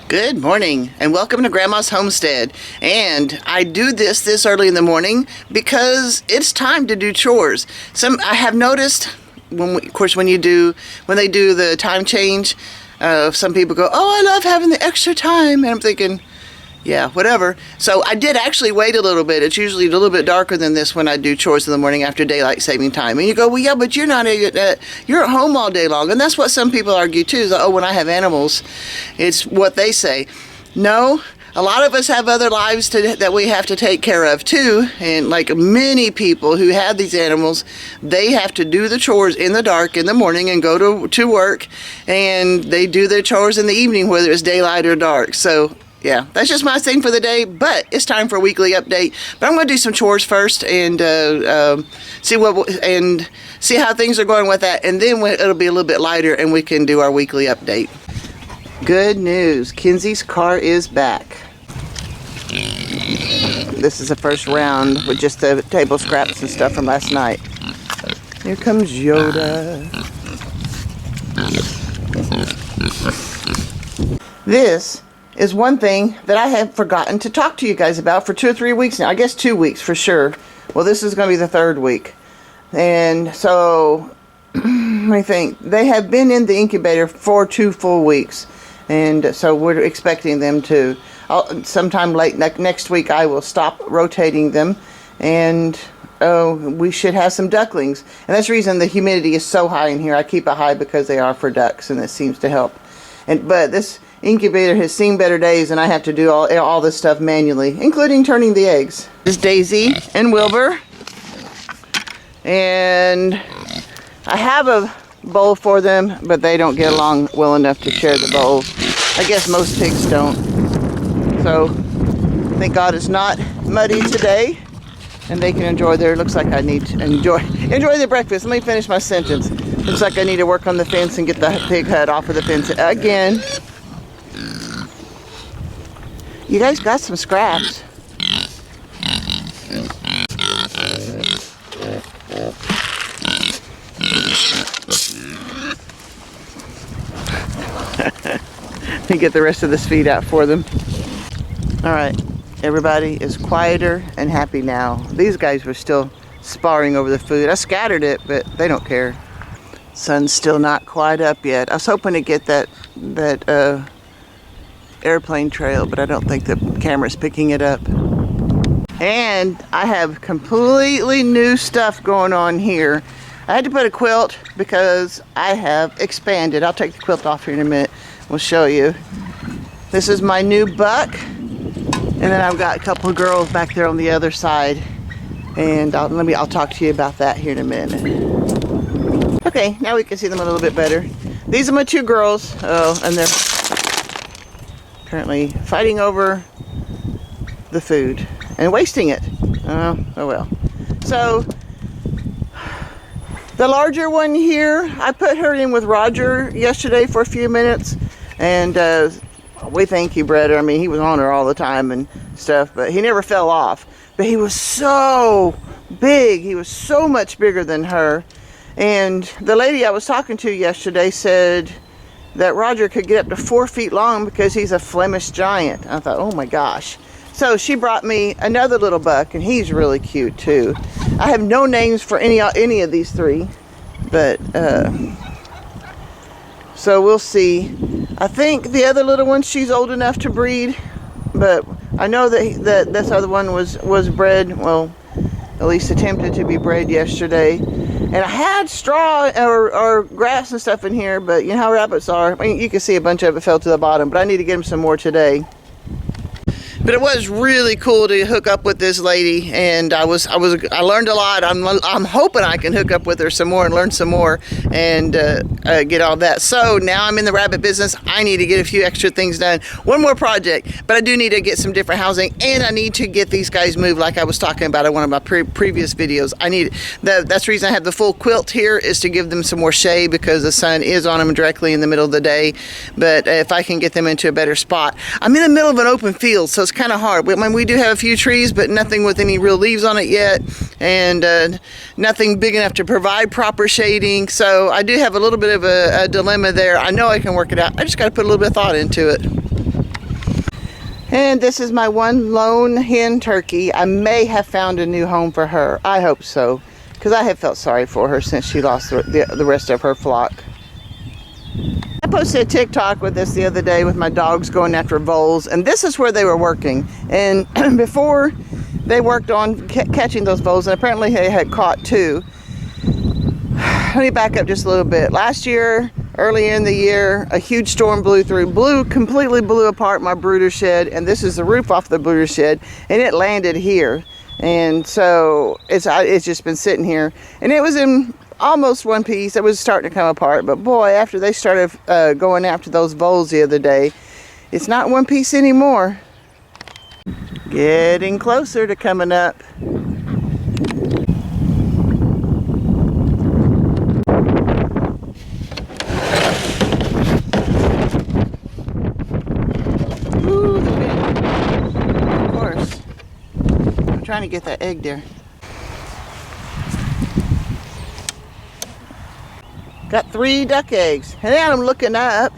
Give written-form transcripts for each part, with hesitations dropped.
Good morning and welcome to Grandma's Homestead. And I do this early in the morning because it's time to do chores. I have noticed when they do the time change, some people go, "Oh, I love having the extra time," and I'm thinking, yeah, whatever. So I did actually wait a little bit. It's usually a little bit darker than this when I do chores in the morning after daylight saving time. And you go, well, yeah, but you're at home all day long. And that's what some people argue too, is, oh, when I have animals, it's what they say. No, a lot of us have other lives that we have to take care of too. And like many people who have these animals, they have to do the chores in the dark in the morning and go to work. And they do their chores in the evening, whether it's daylight or dark. So yeah, that's just my thing for the day, but it's time for a weekly update. But I'm going to do some chores first and see how things are going with that, and then it'll be a little bit lighter and we can do our weekly update. Good news, Kenzie's car is back. This is the first round with just the table scraps and stuff from last night. Here comes Yoda. This is one thing that I have forgotten to talk to you guys about for 2 or 3 weeks now. I guess 2 weeks for sure. Well, this is going to be the third week. And so, let me think. They have been in the incubator for 2 full weeks. And so we're expecting them to, sometime late next week, I will stop rotating them. And we should have some ducklings. And that's the reason the humidity is so high in here. I keep it high because they are for ducks, and it seems to help. But this incubator has seen better days, and I have to do all this stuff manually, including turning the eggs. This is Daisy and Wilbur, and I have a bowl for them, but they don't get along well enough to share the bowl. I guess most pigs don't. So thank God it's not muddy today, and they can enjoy looks like I need to enjoy their breakfast. Let me finish my sentence. Looks like I need to work on the fence and get the pig hut off of the fence again. You guys got some scraps. Let me get the rest of this feed out for them. All right, everybody is quieter and happy now. These guys were still sparring over the food. I scattered it, but they don't care. Sun's still not quite up yet. I was hoping to get that airplane trail, but I don't think the camera's picking it up. And I have completely new stuff going on here. I had to put a quilt because I have expanded. I'll take the quilt off here in a minute. We'll show you. This is my new buck, and then I've got a couple of girls back there on the other side, and I'll talk to you about that here in a minute. Okay, now we can see them a little bit better. These are my 2 girls. Oh, and they're currently fighting over the food and wasting it. Oh well. So the larger one here, I put her in with Roger yesterday for a few minutes, and we think he bred her. I mean, he was on her all the time and stuff, but he never fell off. But he was so big. He was so much bigger than her. And the lady I was talking to yesterday said that Roger could get up to 4 feet long because he's a Flemish giant. I thought, oh my gosh. So she brought me another little buck, and he's really cute too. I have no names for any of these 3, but so we'll see. I think the other little one, she's old enough to breed, but I know that this other one was bred, well, at least attempted to be bred yesterday. And I had straw or grass and stuff in here, but you know how rabbits are. I mean, you can see a bunch of it fell to the bottom, but I need to get them some more today. But it was really cool to hook up with this lady, and I learned a lot. I'm hoping I can hook up with her some more and learn some more and get all that. So now I'm in the rabbit business. I need to get a few extra things done. One more project, but I do need to get some different housing, and I need to get these guys moved like I was talking about in one of my previous videos. That's the reason I have the full quilt here, is to give them some more shade because the sun is on them directly in the middle of the day. But if I can get them into a better spot. I'm in the middle of an open field, so it's kind of hard. I mean, we do have a few trees, but nothing with any real leaves on it yet, and nothing big enough to provide proper shading. So I do have a little bit of a dilemma there. I know I can work it out. I just got to put a little bit of thought into it. And this is my one lone hen turkey. I may have found a new home for her. I hope so, because I have felt sorry for her since she lost the rest of her flock. I posted a TikTok with this the other day with my dogs going after voles, and this is where they were working. And before they worked on catching those voles, and apparently they had caught 2. Let me back up just a little bit. Last year, early in the year, a huge storm blew through, completely blew apart my brooder shed, and this is the roof off the brooder shed, and it landed here. And so it's just been sitting here, and it was in almost one piece. It was starting to come apart, but boy, after they started going after those voles the other day, it's not one piece anymore. Getting closer to coming up. Ooh, the wind. Of course. I'm trying to get that egg there. Got 3 duck eggs. And then I'm looking up,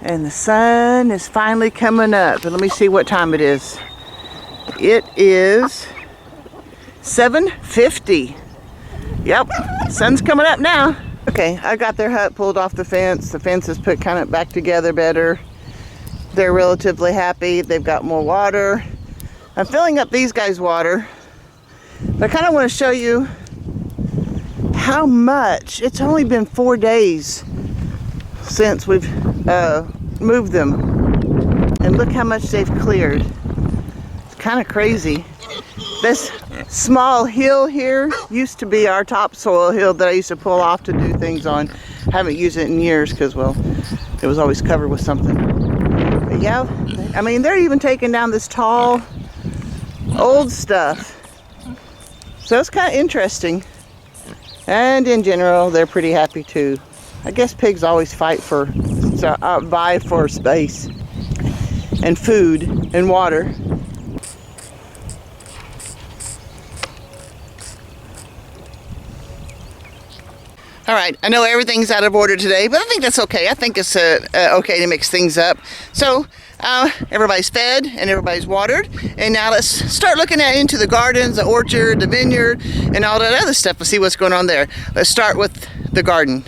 and the sun is finally coming up. And let me see what time it is. It is 7:50. Yep, sun's coming up now. Okay, I got their hut pulled off the fence. The fence is put kind of back together better. They're relatively happy. They've got more water. I'm filling up these guys' water. But I kind of want to show you how much. It's only been 4 days since we've moved them. And look how much they've cleared. It's kind of crazy. This small hill here used to be our topsoil hill that I used to pull off to do things on. I haven't used it in years because, well, it was always covered with something. But yeah, I mean, they're even taking down this tall, old stuff. So it's kind of interesting. And in general, they're pretty happy too. I guess pigs always vie for space and food and water. All right, I know everything's out of order today, but I think that's okay. I think it's okay to mix things up. So everybody's fed and everybody's watered, and now let's start looking into the gardens, the orchard, the vineyard, and all that other stuff and see what's going on there. Let's start with the garden.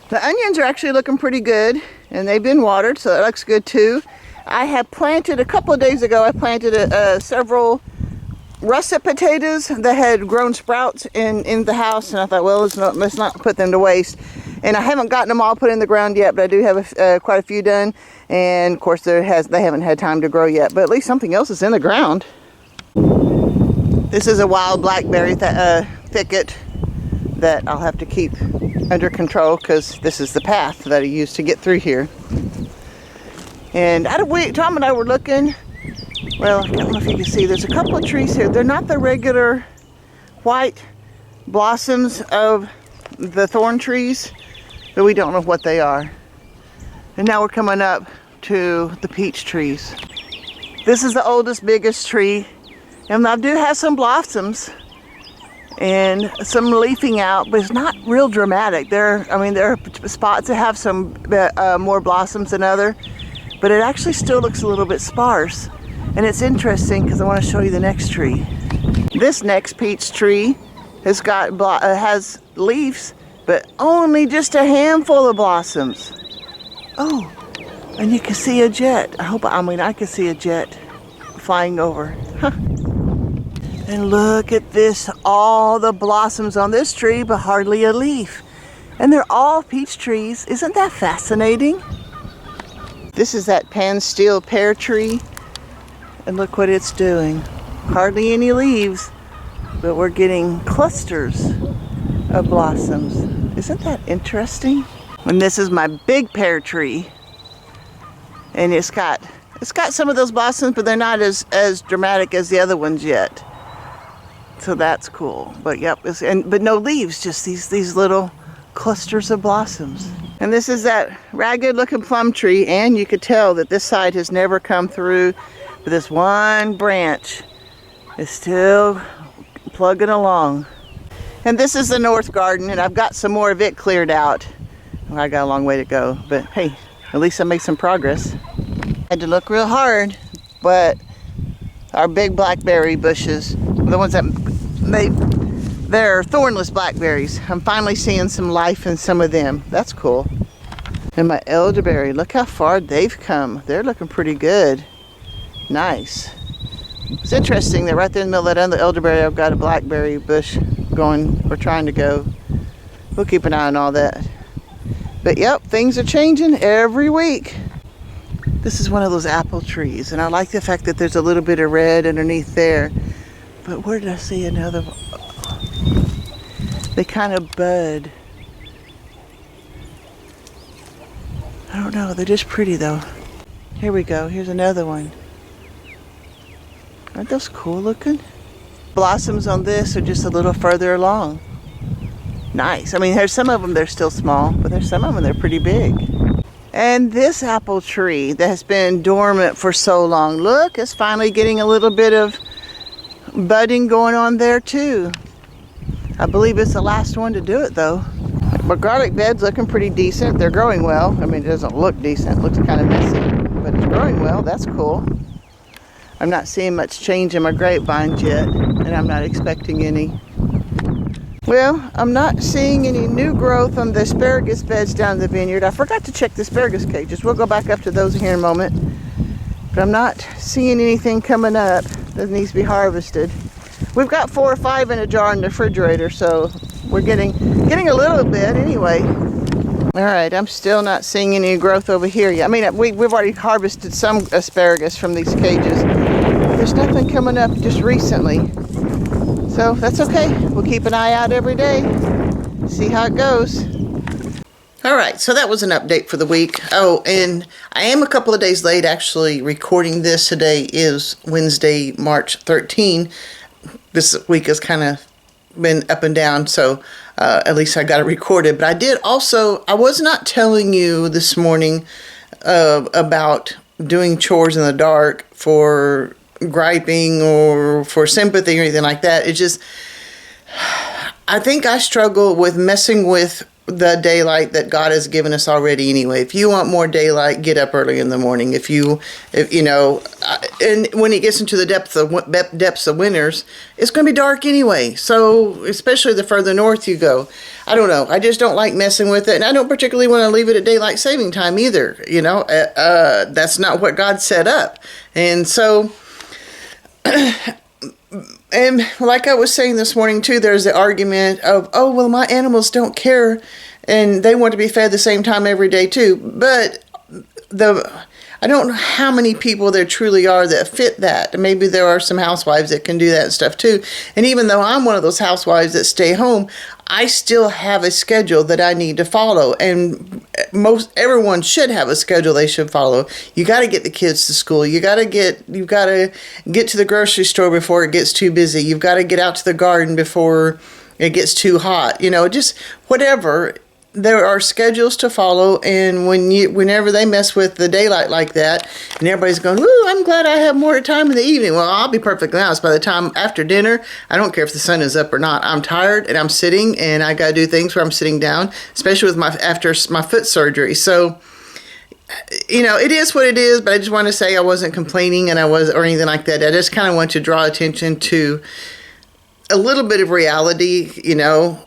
The onions are actually looking pretty good, and they've been watered, so that looks good too. I have planted, a couple of days ago, I planted several russet potatoes that had grown sprouts in the house, and I thought, well, let's not put them to waste. And I haven't gotten them all put in the ground yet, but I do have quite a few done. And of course, they haven't had time to grow yet, but at least something else is in the ground. This is a wild blackberry thicket that I'll have to keep under control because this is the path that I use to get through here. And Tom and I were looking. Well, I don't know if you can see, there's a couple of trees here. They're not the regular white blossoms of the thorn trees, but we don't know what they are. And now we're coming up to the peach trees. This is the oldest, biggest tree, and I do have some blossoms and some leafing out, but it's not real dramatic. There are spots that have some more blossoms than other, but it actually still looks a little bit sparse. And it's interesting because I want to show you the next tree. This next peach tree has leaves, but only just a handful of blossoms. Oh, and you can see a jet. I can see a jet flying over. Huh. And look at this, all the blossoms on this tree, but hardly a leaf. And they're all peach trees. Isn't that fascinating? This is that pan steel pear tree. And look what it's doing. Hardly any leaves, but we're getting clusters of blossoms. Isn't that interesting? And this is my big pear tree. And it's got some of those blossoms, but they're not as dramatic as the other ones yet. So that's cool. But yep, but no leaves, just these little clusters of blossoms. And this is that ragged looking plum tree, and you could tell that this side has never come through. But this one branch is still plugging along. And this is the north garden, and I've got some more of it cleared out. Well, I got a long way to go, but hey, at least I made some progress. I had to look real hard. but our big blackberry bushes, the ones that they're thornless blackberries. I'm finally seeing some life in some of them. That's cool. And my elderberry, look how far they've come. They're looking pretty good. Nice. It's interesting that right there in the middle of that other elderberry, I've got a blackberry bush going, or trying to go. We'll keep an eye on all that. But yep, things are changing every week. This is one of those apple trees, and I like the fact that there's a little bit of red underneath there. But where did I see another one? They kind of bud. I don't know, they're just pretty though. Here we go, here's another one. Aren't those cool looking? Blossoms on this are just a little further along. Nice. I mean, there's some of them they're still small, but there's some of them they're pretty big. And this apple tree that has been dormant for so long, look, it's finally getting a little bit of budding going on there too. I believe it's the last one to do it though. My garlic bed's looking pretty decent. They're growing well. I mean, it doesn't look decent. It looks kind of messy, but it's growing well. That's cool. I'm not seeing much change in my grapevines yet, and I'm not expecting any. Well, I'm not seeing any new growth on the asparagus beds down in the vineyard. I forgot to check the asparagus cages. We'll go back up to those here in a moment. But I'm not seeing anything coming up that needs to be harvested. We've got 4 or 5 in a jar in the refrigerator, so we're getting a little bit anyway. All right, I'm still not seeing any growth over here yet. I mean, we've already harvested some asparagus from these cages. There's nothing coming up just recently. So that's okay. We'll keep an eye out every day, see how it goes. All right, so that was an update for the week. Oh, and I am a couple of days late actually recording this. Today is Wednesday, March 13. This week has kind of been up and down, so at least I got it recorded. But I was not telling you this morning about doing chores in the dark for griping or for sympathy or anything like that. It's just, I think I struggle with messing with the daylight that God has given us already anyway. If you want more daylight, get up early in the morning. If you know, and when it gets into the depths of winters, it's going to be dark anyway. So especially the further north you go, I don't know. I just don't like messing with it, and I don't particularly want to leave it at daylight saving time either. You know, that's not what God set up, and so. And like I was saying this morning too, there's the argument of, oh, well, my animals don't care and they want to be fed the same time every day too. But I don't know how many people there truly are that fit that. Maybe there are some housewives that can do that and stuff too. And even though I'm one of those housewives that stay home, I still have a schedule that I need to follow. And everyone should have a schedule they should follow. You got to get the kids to school. You've got to get to the grocery store before it gets too busy. You've got to get out to the garden before it gets too hot. You know, just whatever. There are schedules to follow, and whenever they mess with the daylight like that, and everybody's going, "Ooh, I'm glad I have more time in the evening." Well, I'll be perfectly honest. By the time after dinner, I don't care if the sun is up or not. I'm tired, and I'm sitting, and I got to do things where I'm sitting down, especially with after my foot surgery. So, you know, it is what it is. But I just want to say I wasn't complaining, or anything like that. I just kind of want to draw attention to a little bit of reality. You know.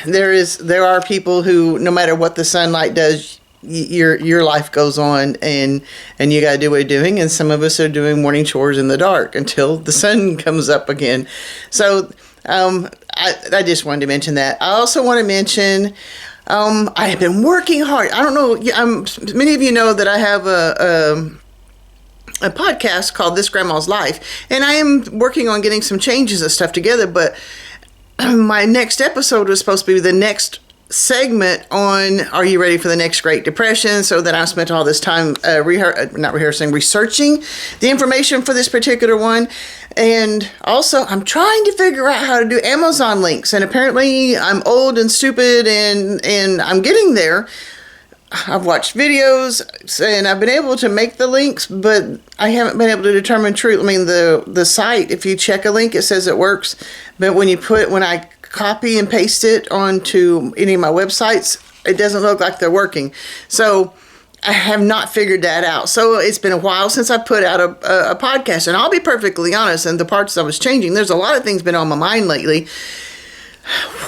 There are people who, no matter what the sunlight does, your life goes on, and you got to do what you're doing. And some of us are doing morning chores in the dark until the sun comes up again. So I just wanted to mention that. I also want to mention I have been working hard. I don't know. Many of you know that I have a podcast called This Grandma's Life, and I am working on getting some changes and stuff together, but my next episode was supposed to be the next segment on Are You Ready for the Next Great Depression? So that I spent all this time researching the information for this particular one. And also, I'm trying to figure out how to do Amazon links. And apparently, I'm old and stupid, and I'm getting there. I've watched videos, and I've been able to make the links, but I haven't been able to determine truth. I mean, the site, if you check a link, it says it works. But when I copy and paste it onto any of my websites, it doesn't look like they're working. So I have not figured that out. So it's been a while since I put out a podcast. And I'll be perfectly honest, and the parts I was changing, there's a lot of things been on my mind lately.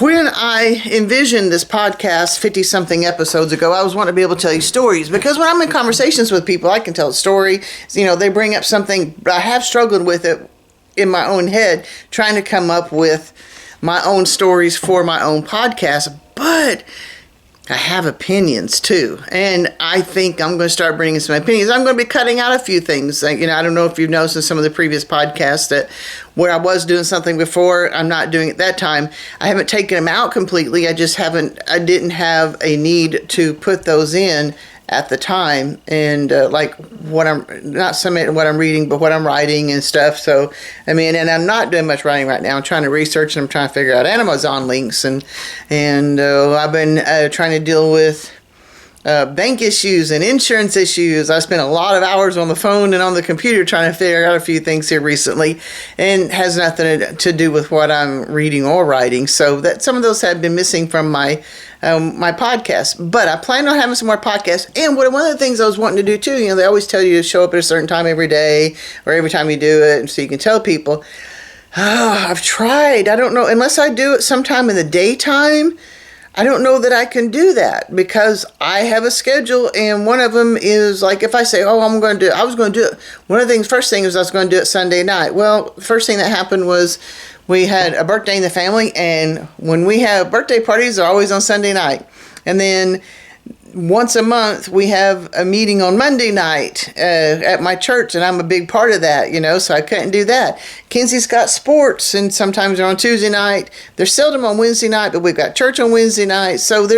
When I envisioned this podcast 50-something episodes ago, I was wanting to be able to tell you stories. Because when I'm in conversations with people, I can tell a story. You know, they bring up something. I have struggled with it in my own head, trying to come up with my own stories for my own podcast. But I have opinions too, and I think I'm going to start bringing some opinions. I'm going to be cutting out a few things. Like, I don't know if you've noticed in some of the previous podcasts that where I was doing something before, I'm not doing it that time. I haven't taken them out completely. I didn't have a need to put those in at the time, and like what I'm reading, but what I'm writing and stuff. So, and I'm not doing much writing right now. I'm trying to research and I'm trying to figure out Amazon links, and I've been trying to deal with bank issues and insurance issues. I spent a lot of hours on the phone and on the computer trying to figure out a few things here recently, and has nothing to do with what I'm reading or writing. So that some of those have been missing from my podcast, but I plan on having some more podcasts. And one of the things I was wanting to do too, they always tell you to show up at a certain time every day or every time you do it, and so you can tell people. I've tried. I don't know, unless I do it sometime in the daytime. I don't know that I can do that because I have a schedule, and one of them is like if I say, I was going to do it. One of the things, first thing is I was going to do it Sunday night. Well, first thing that happened was we had a birthday in the family, and when we have birthday parties, they're always on Sunday night. And then once a month, we have a meeting on Monday night at my church, and I'm a big part of that, so I couldn't do that. Kenzie's got sports, and sometimes they're on Tuesday night. They're seldom on Wednesday night, but we've got church on Wednesday night. So I'm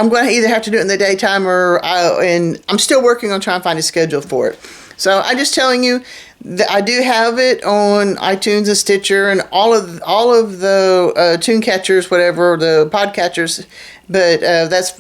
going to either have to do it in the daytime and I'm still working on trying to find a schedule for it. So I'm just telling you that I do have it on iTunes and Stitcher and all of the tune catchers, whatever, the podcatchers. But that's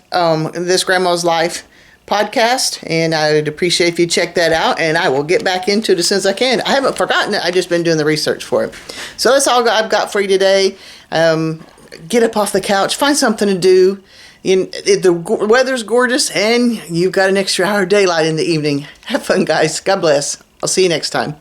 This Grandma's Life podcast, and I'd appreciate if you check that out, and I will get back into it as soon as I can. I haven't forgotten it. I've just been doing the research for it. So that's all I've got for you today. Get up off the couch, find something to do. The weather's gorgeous, and you've got an extra hour of daylight in the evening. Have fun, guys. God bless. I'll see you next time.